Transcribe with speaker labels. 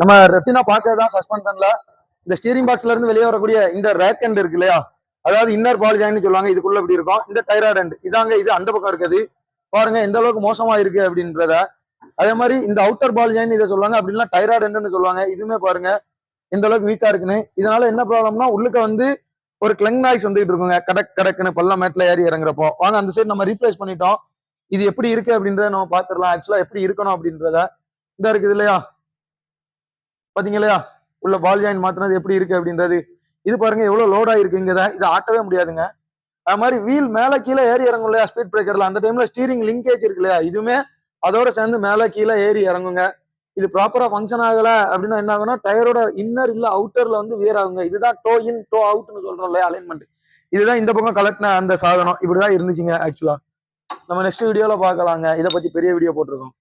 Speaker 1: நம்ம ரெட்டினா பார்க்கறதுதான் சஸ்பென்ஷன்ல இந்த ஸ்டீரிங் பாக்ஸ்ல இருந்து வெளியே வரக்கூடிய இந்த ரேக் எண்ட் இருக்கு இல்லையா, அதாவது இன்னர் பால் ஜாயின் சொல்லுவாங்க. இதுக்குள்ள இப்படி இருக்கும் இந்த டைராய்டு எண்ட், இதாங்க இது அந்த பக்கம் இருக்குது. பாருங்க எந்த அளவுக்கு மோசமா இருக்கு அப்படின்றத. அதே மாதிரி இந்த அவுட்டர் பால் ஜாயின் இதை சொல்லுவாங்க, அப்படின்னா டைராய்டு எண்ட்னு சொல்லுவாங்க. இதுவுமே பாருங்க எந்த அளவுக்கு வீக்கா இருக்குன்னு. இதனால என்ன ப்ராப்ளம்னா உள்ளுக்க வந்து ஒரு கிளங் நாய்ஸ் வந்துட்டு இருக்குங்க, கடக் கடக்குன்னு பள்ளம் மேட்ல ஏறி இறங்குறப்போ. வாங்க அந்த சைடு நம்ம ரீப்ளேஸ் பண்ணிட்டோம். இது எப்படி இருக்கு அப்படின்றத நம்ம பாத்துடலாம். ஆக்சுவலா எப்படி இருக்கணும் அப்படின்றத. இந்த இருக்குது இல்லையா, பாத்தீங்க இல்லையா உள்ள பால் ஜாயின் மாத்தினது எப்படி இருக்கு அப்படின்றது. இது பாருங்க எவ்வளவு லோட் ஆயிருக்கு இங்க. இதை ஆட்டவே முடியாதுங்க. அது மாதிரி வீல் மேல கீழே ஏறி இறங்கும் இல்லையா ஸ்பீட் பிரேக்கர்ல, அந்த டைம்ல ஸ்டீரிங் லிங்கேஜ் இருக்கு இல்லையா, இதுவுமே அதோட சேர்ந்து மேல கீழே ஏறி இறங்குங்க. இது ப்ராப்பரா ஃபங்க்ஷன் ஆகல அப்படின்னா என்ன ஆகும்னா டயரோட இன்னர் இல்ல அவுட்டர்ல வந்து வேர் ஆகுங்க. இதுதான் டோ இன் டோ அவுட்னு சொல்றோம் இல்லையா அலைன்மெண்ட். இதுதான் இந்த பக்கம் கலெக்ட்ன அந்த சாதனம் இப்படிதான் இருந்துச்சுங்க. ஆக்சுவலா நம்ம நெக்ஸ்ட் வீடியோல பார்க்கலாங்க. இதை பத்தி பெரிய வீடியோ போட்டிருக்கோம்.